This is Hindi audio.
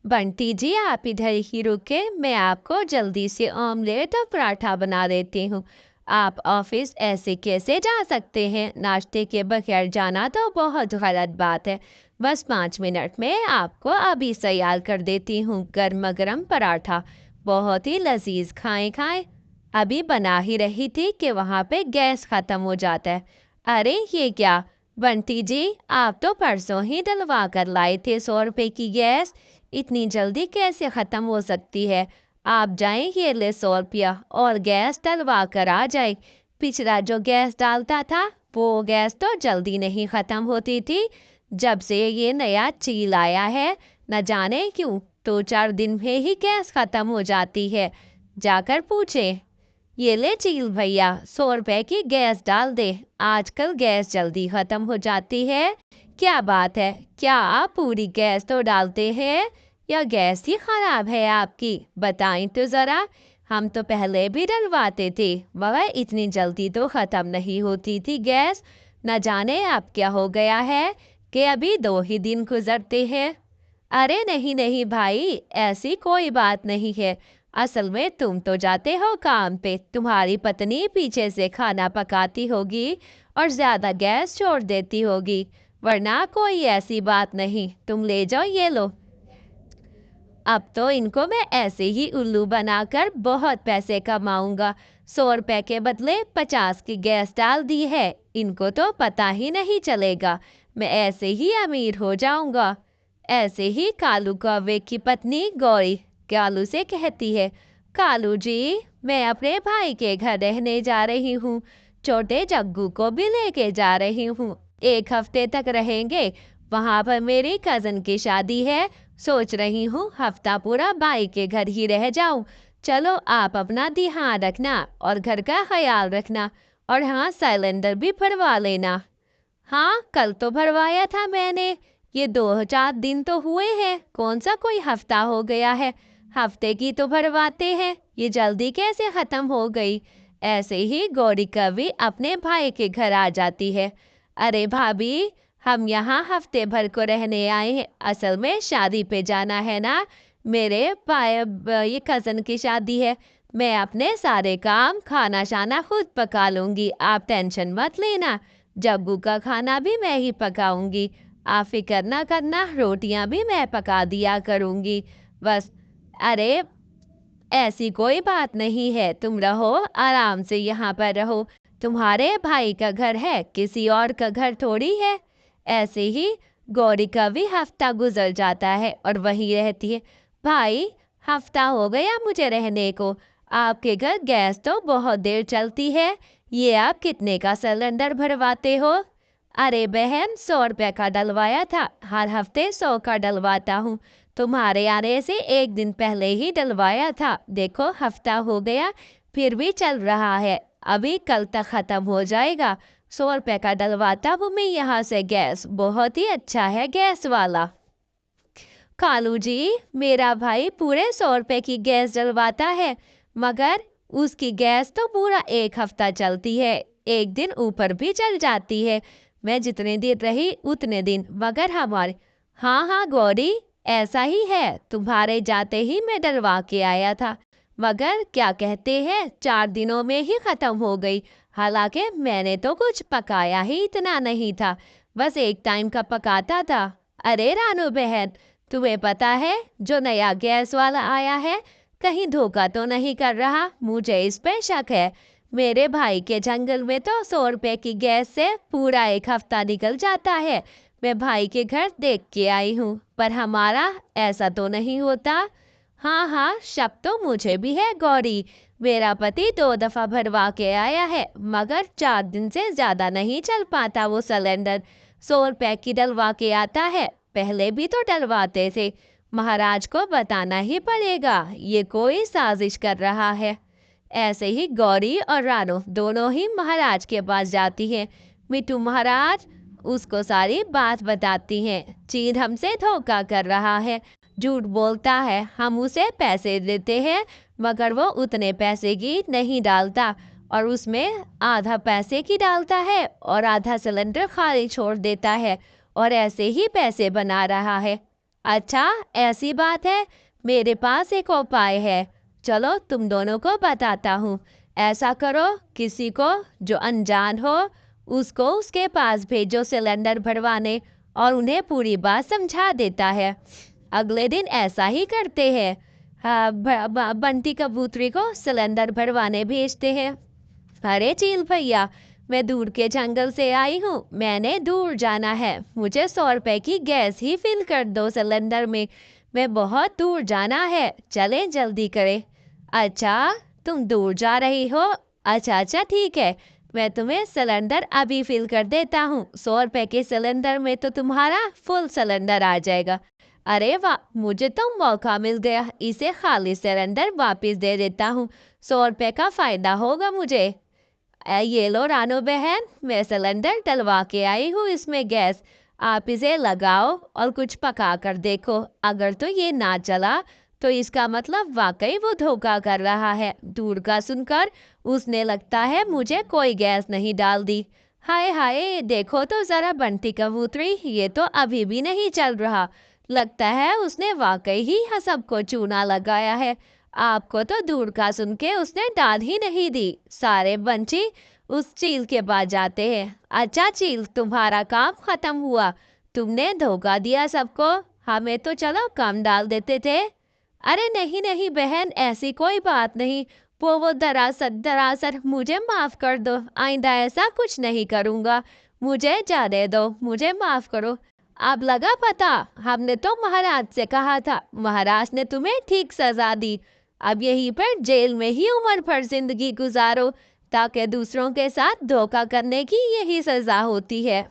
बंटी जी, आप इधर ही रुके, मैं आपको जल्दी से ऑमलेट और पराठा बना देती हूँ। आप ऑफिस ऐसे कैसे जा सकते हैं? नाश्ते के बगैर जाना तो बहुत गलत बात है। बस 5 मिनट में आपको अभी तैयार कर देती हूँ गर्मा गर्म पराठा। बहुत ही लजीज, खाएं खाएं। अभी बना ही रही थी कि वहाँ पे गैस खत्म हो जाता है। अरे ये क्या बंटी जी, आप तो परसों ही डलवा कर लाए थे 100 रुपए की गैस। इतनी जल्दी कैसे ख़त्म हो सकती है? आप जाएं, ये ले 100 रुपया और गैस डलवा कर आ जाए। पिछला जो गैस डालता था वो गैस तो जल्दी नहीं ख़त्म होती थी। जब से ये नया चील आया है, न जाने क्यों 2-4 दिन में ही गैस ख़त्म हो जाती है। जाकर पूछे। ये ले चील भैया, 100 रुपए की गैस डाल दे। आजकल गैस जल्दी ख़त्म हो जाती है। क्या बात है, क्या आप पूरी गैस तो डालते हैं या गैस ही खराब है आपकी? बताएं तो ज़रा। हम तो पहले भी डलवाते थे मगर इतनी जल्दी तो ख़त्म नहीं होती थी गैस। न जाने अब क्या हो गया है कि अभी 2 ही दिन गुजरते हैं। अरे नहीं नहीं भाई, ऐसी कोई बात नहीं है। असल में तुम तो जाते हो काम पे, तुम्हारी पत्नी पीछे से खाना पकाती होगी और ज़्यादा गैस छोड़ देती होगी। वरना कोई ऐसी बात नहीं। तुम ले जाओ, ये लो। अब तो इनको मैं ऐसे ही उल्लू बनाकर बहुत पैसे कमाऊंगा। 100 रुपए के बदले 50 की गैस डाल दी है। इनको तो पता ही नहीं चलेगा। मैं ऐसे ही अमीर हो जाऊंगा। ऐसे ही कालू कौवे की पत्नी गौरी कालू से कहती है, कालू जी, मैं अपने भाई के घर रहने जा रही हूँ। छोटे जग्गू को भी लेके जा रही हूँ। 1 हफ्ते तक रहेंगे। वहां पर मेरी कजन की शादी है। सोच रही हूँ हफ्ता पूरा बाई के घर ही रह जाऊं। चलो, आप अपना ध्यान रखना और घर का ख्याल रखना। और हाँ, सिलेंडर भी भरवा लेना। हाँ, कल तो भरवाया था मैंने। ये 2-4 दिन तो हुए हैं, कौन सा कोई हफ्ता हो गया है? हफ्ते की तो भरवाते हैं, ये जल्दी कैसे खत्म हो गई? ऐसे ही गौरी कभी अपने भाई के घर आ जाती है। अरे भाभी, हम यहाँ हफ्ते भर को रहने आए हैं। असल में शादी पे जाना है ना। मेरे भाई ये कज़न की शादी है। मैं अपने सारे काम खाना शाना खुद पका लूँगी, आप टेंशन मत लेना। जग्गू का खाना भी मैं ही पकाऊंगी। आप फिक्र ना करना, रोटियां भी मैं पका दिया करूंगी। बस। अरे, ऐसी कोई बात नहीं है, तुम रहो आराम से, यहाँ पर रहो। तुम्हारे भाई का घर है, किसी और का घर थोड़ी है। ऐसे ही गौरी का भी हफ्ता गुजर जाता है और वहीं रहती है। भाई, हफ्ता हो गया मुझे रहने को। आपके घर गैस तो बहुत देर चलती है। ये आप कितने का सिलेंडर भरवाते हो? अरे बहन, 100 रुपए का डलवाया था। हर हफ्ते 100 का डलवाता हूँ। तुम्हारे आने से 1 दिन पहले ही डलवाया था। देखो, हफ्ता हो गया, फिर भी चल रहा है। अभी कल तक खत्म हो जाएगा। 100 रुपए का डलवाता हूँ मैं यहाँ से गैस। बहुत ही अच्छा है गैस वाला। कालू जी, मेरा भाई पूरे 100 रुपए की गैस डलवाता है मगर उसकी गैस तो पूरा 1 हफ्ता चलती है। 1 दिन ऊपर भी चल जाती है। मैं जितने दिन रही उतने दिन। मगर हमारे हाँ हाँ गौरी, ऐसा ही है। तुम्हारे जाते ही मैं डलवा के आया था मगर क्या कहते हैं, 4 दिनों में ही खत्म हो गई। हालांकि मैंने तो कुछ पकाया ही इतना नहीं था, बस एक टाइम का पकाता था। अरे रानू बहन, तुम्हें पता है जो नया गैस वाला आया है कहीं धोखा तो नहीं कर रहा? मुझे इस पे शक है। मेरे भाई के जंगल में तो 100 रुपए की गैस से पूरा 1 हफ्ता निकल जाता है। मैं भाई के घर देख के आई हूँ, पर हमारा ऐसा तो नहीं होता। हाँ हाँ, शक तो मुझे भी है गौरी। मेरा पति 2 दफा भरवा के आया है मगर 4 दिन से ज्यादा नहीं चल पाता वो सिलेंडर। 100 रुपए की डलवा के आता है। पहले भी तो डलवाते थे। महाराज को बताना ही पड़ेगा, ये कोई साजिश कर रहा है। ऐसे ही गौरी और रानो दोनों ही महाराज के पास जाती हैं। मिट्टू महाराज उसको सारी बात बताती हैं। चीन हमसे धोखा कर रहा है, झूठ बोलता है। हम उसे पैसे देते हैं मगर वो उतने पैसे की नहीं डालता और उसमें आधा पैसे की डालता है और आधा सिलेंडर खाली छोड़ देता है और ऐसे ही पैसे बना रहा है। अच्छा, ऐसी बात है। मेरे पास एक उपाय है। चलो तुम दोनों को बताता हूँ। ऐसा करो, किसी को जो अनजान हो उसको उसके पास भेजो सिलेंडर भरवाने, और उन्हें पूरी बात समझा देता है। अगले दिन ऐसा ही करते हैं। हाँ, बंटी कबूतरी को सिलेंडर भरवाने भेजते हैं। अरे चील भैया, मैं दूर के जंगल से आई हूँ, मैंने दूर जाना है, मुझे 100 रुपए की गैस ही फिल कर दो सिलेंडर में। मैं बहुत दूर जाना है, चले जल्दी करें। अच्छा, तुम दूर जा रही हो? अच्छा अच्छा, ठीक है, मैं तुम्हें सिलेंडर अभी फिल कर देता हूँ। 100 रुपए के सिलेंडर में तो तुम्हारा फुल सिलेंडर आ जाएगा। अरे वाह, मुझे तो मौका मिल गया, इसे खाली सिलेंडर वापस दे देता हूँ। 100 रुपए का फायदा होगा मुझे। ये लो रानू बहन, मैं सिलेंडर डलवा के आई हूँ इसमें गैस। आप इसे लगाओ और कुछ पका कर देखो। अगर तो ये ना चला तो इसका मतलब वाकई वो धोखा कर रहा है। दूर का सुनकर उसने लगता है मुझे कोई गैस नहीं डाल दी। हाय हाय, देखो तो जरा बंटी कबूतरी, ये तो अभी भी नहीं चल रहा। लगता है उसने वाकई ही सबको चूना लगाया है। आपको तो दूर का सुन के उसने डाल ही नहीं दी। सारे बंची उस चील के पास जाते हैं। अच्छा चील, तुम्हारा काम खत्म हुआ। तुमने धोखा दिया सबको, हमें तो चलो कम डाल देते थे। अरे नहीं नहीं बहन, ऐसी कोई बात नहीं। वो दरअसल दरअसल मुझे माफ कर दो, आइंदा ऐसा कुछ नहीं करूंगा। मुझे जाने दो, मुझे माफ करो। अब लगा पता, हमने तो महाराज से कहा था, महाराज ने तुम्हें ठीक सजा दी। अब यहीं पर जेल में ही उम्र भर जिंदगी गुजारो, ताकि दूसरों के साथ धोखा करने की यही सजा होती है।